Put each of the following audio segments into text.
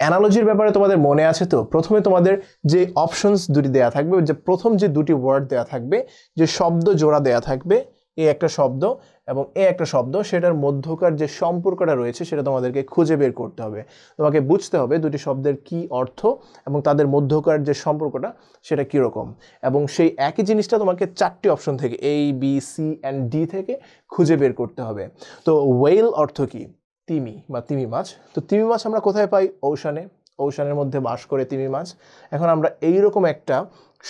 অ্যানালজির ব্যাপারে তোমাদের মনে আছে তো? প্রথমে তোমাদের যে অপশনস দুটি দেয়া থাকবে, যে প্রথম যে দুটি ওয়ার্ড দেয়া থাকবে, যে শব্দ জোড়া দেয়া থাকবে, এ একটা শব্দ এবং এ একটা শব্দ, সেটার মধ্যকার যে সম্পর্কটা রয়েছে সেটা তোমাদেরকে খুঁজে বের করতে হবে। তোমাকে বুঝতে হবে দুটি শব্দের কি অর্থ এবং তাদের মধ্যকার যে সম্পর্কটা সেটা কীরকম, এবং সেই একই জিনিসটা তোমাকে 4টি অপশন থেকে A B C and D থেকে খুঁজে বের করতে হবে। তো ওয়েল অর্থ কি? তিমি বা তিমি মাছ। তো তিমি মাছ আমরা কোথায় পাই? ওশানে। ওশানের মধ্যে বাস করে তিমি মাছ। এখন আমরা এইরকম একটা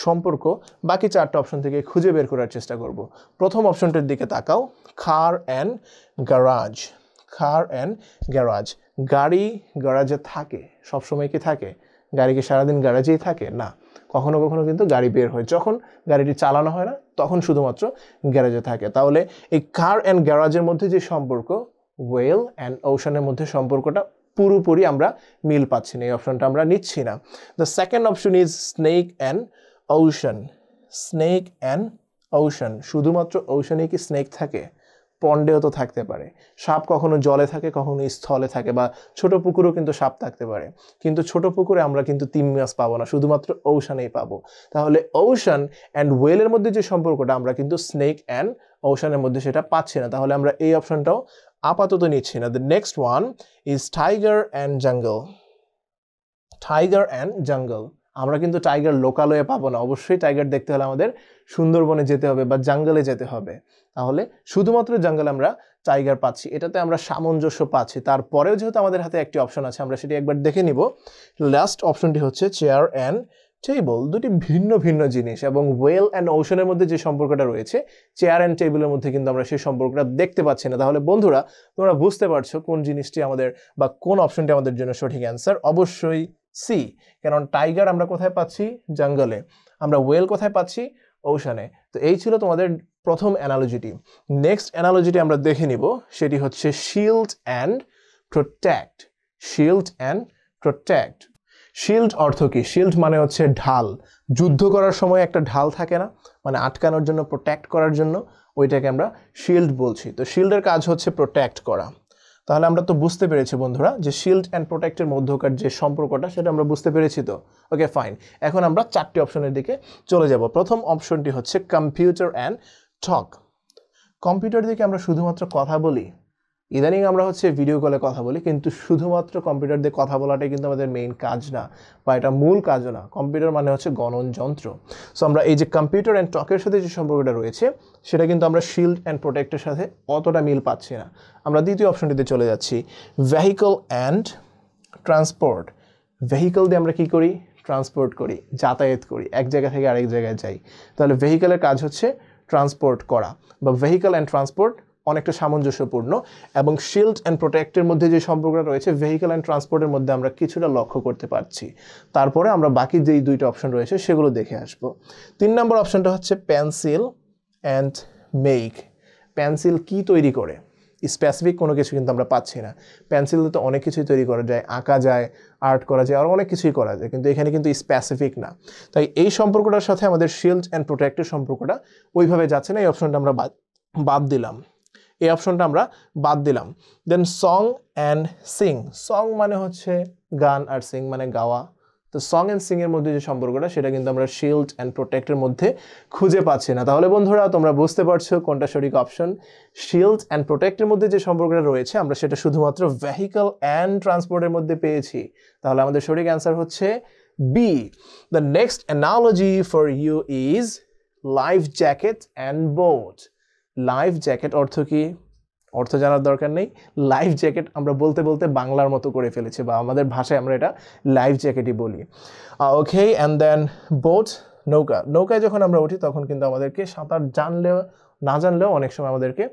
সম্পর্ক বাকি 4টা অপশন থেকে খুঁজে বের করার চেষ্টা করব। প্রথম অপশনটার দিকে তাকাও, car and garage. Car and garage, গাড়ি গ্যারাজে থাকে। সবসময় কি থাকে? গাড়ি কি সারাদিন গ্যারাজেই থাকে? না, কখনো কখনো কিন্তু গাড়ি বের হয়, যখন গাড়িটি চালানো হয় না তখন শুধুমাত্র গ্যারেজে থাকে। তাহলে এই কার অ্যান্ড গ্যারাজের মধ্যে যে সম্পর্ক, ওয়েল অ্যান্ড ওশানের মধ্যে সম্পর্কটা পুরোপুরি আমরা মিল পাচ্ছি না, এই অপশনটা আমরা নিচ্ছি না। The second option is snake and ocean. Snake and ocean, শুধুমাত্র ওশানে কি স্নেক থাকে? পন্ডেও তো থাকতে পারে। সাপ কখনো জলে থাকে, কখনো স্থলে থাকে, বা ছোট পুকুরেও কিন্তু সাপ থাকতে পারে, কিন্তু ছোট পুকুরে আমরা কিন্তু তিমি মাছ পাবো না, শুধুমাত্র ওশানেই পাবো। তাহলে ওশান অ্যান্ড ওয়েলের মধ্যে যে সম্পর্কটা, আমরা কিন্তু স্নেক অ্যান্ড ওশানের মধ্যে সেটা পাচ্ছি না, তাহলে আমরা এই অপশনটাও আপাতত নিচ্ছি না। The next one is tiger and জঙ্গল। টাইগার অ্যান্ড জঙ্গল, আমরা কিন্তু টাইগার লোকালয়ে পাবো না, অবশ্যই টাইগার দেখতে হলে আমাদের সুন্দরবনে যেতে হবে বা জঙ্গলে যেতে হবে। তাহলে শুধুমাত্র জঙ্গলে আমরা টাইগার পাচ্ছি, এটাতে আমরা সামঞ্জস্য পাচ্ছি। তারপরেও যেহেতু আমাদের হাতে একটি অপশন আছে, আমরা সেটি একবার দেখে নিব। লাস্ট অপশনটি হচ্ছে চেয়ার অ্যান্ড টেবল। দুটি ভিন্ন ভিন্ন জিনিস, এবং ওয়েল অ্যান্ড ওশানের মধ্যে যে সম্পর্কটা রয়েছে, চেয়ার অ্যান্ড টেবিলের মধ্যে কিন্তু আমরা সেই সম্পর্কটা দেখতে পাচ্ছি না। তাহলে বন্ধুরা, তোমরা বুঝতে পারছো কোন জিনিসটি আমাদের বা কোন অপশনটি আমাদের জন্য সঠিক অ্যান্সার? অবশ্যই সি, কারণ টাইগার আমরা কোথায় পাচ্ছি? জঙ্গলে। আমরা ওয়েল কোথায় পাচ্ছি? ওশানে। তো এই ছিল তোমাদের প্রথম অ্যানালজিটি। নেক্সট অ্যানালজিটি আমরা দেখে নিব, সেটি হচ্ছে shield and protect. Shield and protect. Shield অর্থ কি? শিল্ড মানে হচ্ছে ঢাল। যুদ্ধ করার সময় একটা ঢাল থাকে না, মানে আটকানোর জন্য, প্রোটেক্ট করার জন্য, ওইটাকে আমরা শিল্ড বলছি। তো শিল্ডের কাজ হচ্ছে প্রোটেক্ট করা। তাহলে আমরা তো বুঝতে পেরেছি বন্ধুরা যে শিল্ড অ্যান্ড প্রোটেক্টের মধ্যকার যে সম্পর্কটা, সেটা আমরা বুঝতে পেরেছি তো? ওকে, ফাইন। এখন আমরা 4টি অপশনের দিকে চলে যাব। প্রথম অপশনটি হচ্ছে কম্পিউটার অ্যান্ড টক। কম্পিউটার দিকে আমরা শুধুমাত্র কথা বলি, ইদানিং আমরা হচ্ছে ভিডিও কলে কথা বলি, কিন্তু শুধুমাত্র কম্পিউটার দিয়ে কথা বলাটাই কিন্তু আমাদের মেইন কাজ না, বা এটা মূল কাজও না। কম্পিউটার মানে হচ্ছে গণন যন্ত্র। সো আমরা এই যে কম্পিউটার অ্যান্ড টকের সাথে যে সম্পর্কটা রয়েছে, সেটা কিন্তু আমরা শিল্ড অ্যান্ড প্রোটেক্টের সাথে অতটা মিল পাচ্ছি না। আমরা দ্বিতীয় অপশনটিতে চলে যাচ্ছি, ভেহিকল অ্যান্ড ট্রান্সপোর্ট। ভেহিকল দিয়ে আমরা কি করি? ট্রান্সপোর্ট করি, যাতায়াত করি, এক জায়গা থেকে আরেক জায়গায় যাই। তাহলে ভেহিকলের কাজ হচ্ছে ট্রান্সপোর্ট করা, বা ভেহিকল অ্যান্ড ট্রান্সপোর্ট অনেকটা সামঞ্জস্যপূর্ণ। এবং শিল্ড অ্যান্ড প্রোটেক্টের মধ্যে যে সম্পর্কটা রয়েছে, ভেহিকল অ্যান্ড ট্রান্সপোর্টের মধ্যে আমরা কিছুটা লক্ষ্য করতে পারছি। তারপরে আমরা বাকি যেই 2টা অপশন রয়েছে সেগুলো দেখে আসবো। 3 নম্বর অপশনটা হচ্ছে পেন্সিল অ্যান্ড মেক। পেন্সিল কি তৈরি করে? স্পেসিফিক কোনো কিছু কিন্তু আমরা পাচ্ছি না। পেন্সিল তো অনেক কিছুই তৈরি করা যায়, আঁকা যায়, আর্ট করা যায়, আর অনেক কিছুই করা যায়, কিন্তু এখানে কিন্তু স্পেসিফিক না। তাই এই সম্পর্কটার সাথে আমাদের শিল্ড অ্যান্ড প্রোটেক্টের সম্পর্কটা ওইভাবে যাচ্ছে না, এই অপশনটা আমরা বাদ দিলাম। এই অপশনটা আমরা বাদ দিলাম। দেন সং অ্যান্ড সিং। সং মানে হচ্ছে গান, আর সিং মানে গাওয়া। তো সং অ্যান্ড সিং এর মধ্যে যে সম্পর্কটা, সেটা কিন্তু আমরা শিল্ড অ্যান্ড প্রোটেক্টের মধ্যে খুঁজে পাচ্ছি না। তাহলে বন্ধুরা, তোমরা বুঝতে পারছো কোনটা সঠিক অপশন। শিল্ড অ্যান্ড প্রোটেক্টের মধ্যে যে সম্পর্কটা রয়েছে, আমরা সেটা শুধুমাত্র ভেহিকল অ্যান্ড ট্রান্সপোর্টের মধ্যে পেয়েছি। তাহলে আমাদের সঠিক অ্যান্সার হচ্ছে B. The next analogy for you is life jacket and boat. Life jacket অর্থ কি? অর্থ জানার দরকার নেই। লাইফ জ্যাকেট আমরা বলতে বলতে বাংলার মতো করে ফেলেছি, বা আমাদের ভাষায় আমরা এটা লাইফ জ্যাকেটই বলি। ওকে, অ্যান্ড দেন বোট, নৌকা। নৌকায় যখন আমরা উঠি তখন কিন্তু আমাদেরকে সাঁতার না জানলেও অনেক সময় আমাদেরকে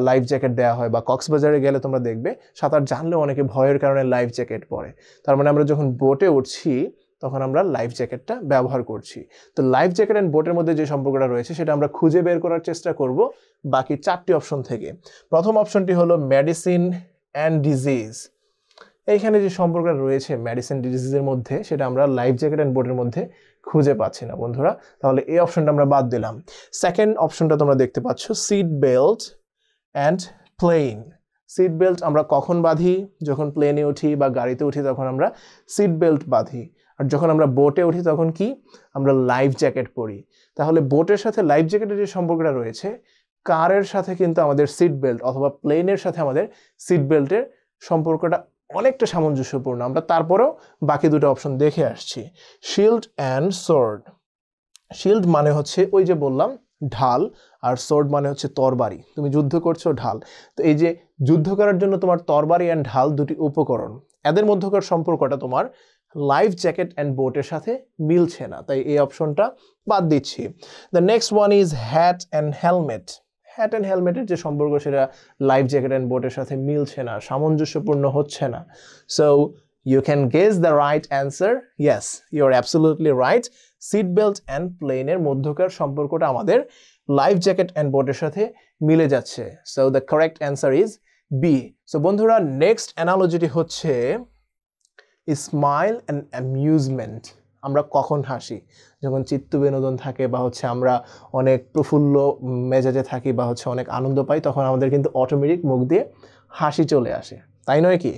লাইফ জ্যাকেট দেওয়া হয়, বা কক্সবাজারে গেলে তোমরা দেখবে সাঁতার জানলেও অনেকে ভয়ের কারণে লাইফ জ্যাকেট পরে। তার মানে আমরা যখন বোটে উঠছি তখন আমরা লাইফ জ্যাকেটটা ব্যবহার করছি। তো লাইফ জ্যাকেট অ্যান্ড বোটের মধ্যে যে সম্পর্কটা রয়েছে, সেটা আমরা খুঁজে বের করার চেষ্টা করব বাকি 4টি অপশন থেকে। প্রথম অপশনটি হলো মেডিসিন অ্যান্ড ডিজিজ। এইখানে যে সম্পর্কটা রয়েছে মেডিসিন ডিজিজের মধ্যে, সেটা আমরা লাইফ জ্যাকেট অ্যান্ড বোটের মধ্যে খুঁজে পাচ্ছি না বন্ধুরা। তাহলে এই অপশনটা আমরা বাদ দিলাম। সেকেন্ড অপশনটা তোমরা দেখতে পাচ্ছ, seat belt and plane. Seat belt আমরা কখন বাঁধি? যখন প্লেনে উঠি বা গাড়িতে উঠি তখন আমরা সিট বেল্ট বাঁধি। আর যখন আমরা বোটে উঠি তখন কি? আমরা লাইফ জ্যাকেট পরি। তাহলে বোটের সাথে লাইফ জ্যাকেটের যে সম্পর্কটা রয়েছে, কারের সাথে কিন্তু আমাদের সিট বেল্ট অথবা প্লেনের সাথে আমাদের সিট বেল্টের সম্পর্কটা অনেকটা সামঞ্জস্যপূর্ণ। আমরা তারপরেও বাকি দুটো অপশন দেখে আসছি। Shield and sword. শিল্ড মানে হচ্ছে ওই যে বললাম ঢাল, আর সোর্ড মানে হচ্ছে তরবারি। তুমি যুদ্ধ করছো, ঢাল। তো এই যে যুদ্ধ করার জন্য তোমার তরবারি অ্যান্ড ঢাল দুটি উপকরণ, এদের মধ্যকার সম্পর্কটা তোমার লাইফ জ্যাকেট অ্যান্ড বোটের সাথে মিলছে না, তাই এই অপশনটা বাদ দিচ্ছি। The next one is hat and helmet. Hat and হেলমেটের যে সম্পর্ক সেটা লাইফ জ্যাকেট অ্যান্ড বোটের সাথে মিলছে না, সামঞ্জস্যপূর্ণ হচ্ছে না। So you can guess the right answer. Yes, you're absolutely right. Seat belt and প্লেনের মধ্যকার সম্পর্কটা আমাদের লাইফ জ্যাকেট অ্যান্ড বোটের সাথে মিলে যাচ্ছে। So the correct answer is B. So বন্ধুরা, নেক্সট অ্যানালজিটি হচ্ছে স্মাইল অ্যান্ড অ্যামিউজমেন্ট। আমরা কখন হাসি? যখন চিত্ত বিনোদন থাকে বা হচ্ছে আমরা অনেক প্রফুল্ল মেজাজে থাকি বা হচ্ছে অনেক আনন্দ পাই, তখন আমাদের কিন্তু অটোমেটিক মুখ দিয়ে হাসি চলে আসে, তাই নয় কি?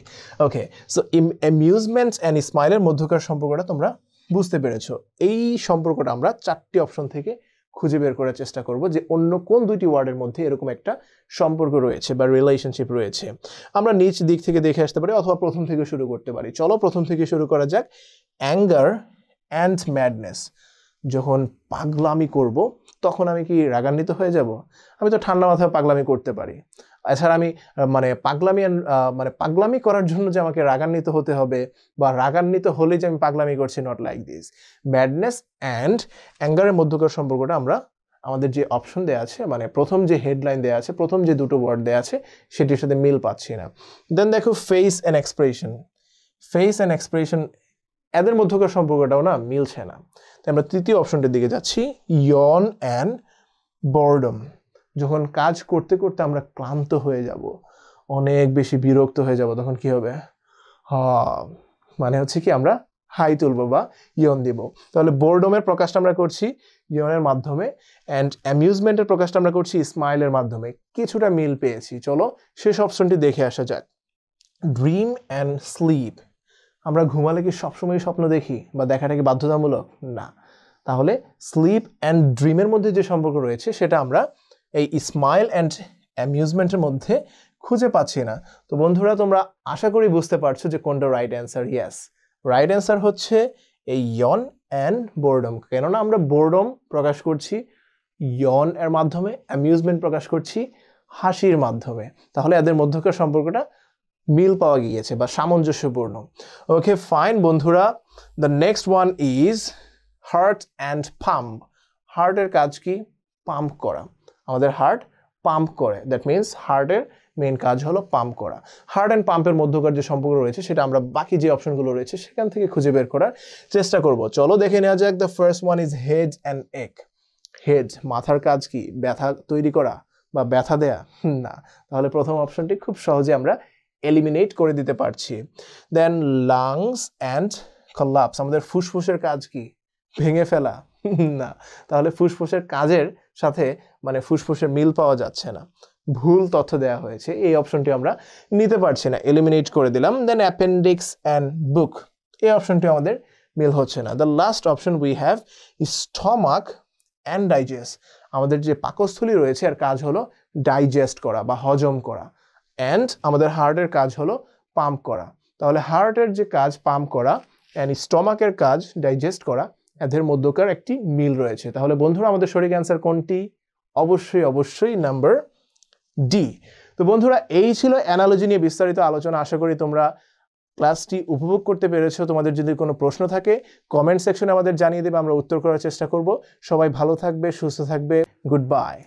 ওকে, সো অ্যামিউজমেন্ট অ্যান্ড স্মাইলের মধ্যকার সম্পর্কটা তোমরা বুঝতে পেরেছো। এই সম্পর্কটা আমরা 4টি অপশন থেকে খুঁজে বের করার চেষ্টা করব যে অন্য কোন 2টি ওয়ার্ডের মধ্যে এরকম একটা সম্পর্ক রয়েছে বা রিলেশনশিপ রয়েছে। আমরা নিচ দিক থেকে দেখে আসতে পারি অথবা প্রথম থেকে শুরু করতে পারি। চলো প্রথম থেকে শুরু করা যাক। Anger and madness. যখন পাগলামি করব তখন আমি কি রাগান্বিত হয়ে যাব? আমি তো ঠান্ডা মাথায় পাগলামি করতে পারি। এছাড়া আমি পাগলামি করার জন্য যে আমাকে রাগান্বিত হতে হবে বা রাগান্বিত হলে যে আমি পাগলামি করছি, not like this. Madness and অ্যাঙ্গারের মধ্যকার সম্পর্কটা আমরা আমাদের যে অপশন দেওয়া আছে, মানে প্রথম যে হেডলাইন দেওয়া আছে, প্রথম যে দুটো ওয়ার্ড দেওয়া আছে সেটির সাথে মিল পাচ্ছি না। দেন দেখো face and expression. Face and expression এদের মধ্যকার সম্পর্কটাও না মিলছে না। তাই আমরা তৃতীয় অপশনটির দিকে যাচ্ছি, ইয়ন অ্যান্ড বোরডম। যখন কাজ করতে করতে আমরা ক্লান্ত হয়ে যাব, অনেক বেশি বিরক্ত হয়ে যাব, তখন কি হবে? মানে হচ্ছে কি আমরা হাই তুলবো বা ইয়ন দিব। তাহলে বোরডমের প্রকাশটা আমরা করছি ইয়নের মাধ্যমে, অ্যান্ড অ্যামিউজমেন্টের প্রকাশটা আমরা করছি স্মাইলের মাধ্যমে। কিছুটা মিল পেয়েছি। চলো শেষ অপশনটি দেখে আসা যাক। Dream and sleep. আমরা ঘুমালে কি সবসময় স্বপ্ন দেখি বা দেখাটা কি বাধ্যতামূলক? না। তাহলে স্লিপ অ্যান্ড ড্রিমের মধ্যে যে সম্পর্ক রয়েছে সেটা আমরা এই স্মাইল অ্যান্ড অ্যামিউজমেন্টের মধ্যে খুঁজে পাচ্ছি না। তো বন্ধুরা, তোমরা আশা করি বুঝতে পারছো যে কোনটা right answer. Yes, right answer হচ্ছে এই ইয়ন অ্যান্ড বোরডম। কেননা আমরা বোরডম প্রকাশ করছি ইয়ন এর মাধ্যমে, অ্যামিউজমেন্ট প্রকাশ করছি হাসির মাধ্যমে। তাহলে এদের মধ্যকার সম্পর্কটা মিল পাওয়া গিয়েছে বা সামঞ্জস্যপূর্ণ। ওকে ফাইন বন্ধুরা, the next one is heart and pump. হার্টের কাজ কি? পাম্প করা। আমাদের হার্ট পাম্প করে, দ্যাট মিনস হার্টের মেইন কাজ হলো পাম্প করা। হার্ট অ্যান্ড পাম্পের মধ্যকার যে সম্পর্ক রয়েছে সেটা আমরা বাকি যে অপশনগুলো রয়েছে সেখান থেকে খুঁজে বের করার চেষ্টা করব। চলো দেখে নেওয়া যাক। The first one is head and এক। হেড, মাথার কাজ কি? ব্যথা তৈরি করা বা ব্যথা দেয়া? না। তাহলে প্রথম অপশনটি খুব সহজে আমরা এলিমিনেট করে দিতে পারছি। দেন লাংস অ্যান্ড কলাপস। আমাদের ফুসফুসের কাজ কি? ভেঙে ফেলা? না। তাহলে ফুসফুসের কাজের সাথে মানে ফুসফুসের মিল পাওয়া যাচ্ছে না, ভুল তথ্য দেওয়া হয়েছে। এই অপশনটি আমরা নিতে পারছি না, এলিমিনেট করে দিলাম। দেন অ্যাপেন্ডিক্স অ্যান্ড বুক, এই অপশনটি আমাদের মিল হচ্ছে না। The last option we have stomach and digest. আমাদের যে পাকস্থলী রয়েছে এর কাজ হলো ডাইজেস্ট করা বা হজম করা, অ্যান্ড আমাদের হার্টের কাজ হলো পাম্প করা। তাহলে হার্টের যে কাজ পাম্প করা অ্যান্ড স্টমাকের কাজ ডাইজেস্ট করা, এদের মধ্যকার একটি মিল রয়েছে। তাহলে বন্ধুরা, আমাদের সঠিক অ্যান্সার কোনটি? অবশ্যই নাম্বার ডি। তো বন্ধুরা, এই ছিল অ্যানালজি নিয়ে বিস্তারিত আলোচনা। আশা করি তোমরা ক্লাসটি উপভোগ করতে পেরেছো। তোমাদের যদি কোনো প্রশ্ন থাকে কমেন্ট সেকশনে আমাদের জানিয়ে দেবে, আমরা উত্তর করার চেষ্টা করব। সবাই ভালো থাকবে, সুস্থ থাকবে। Good bye.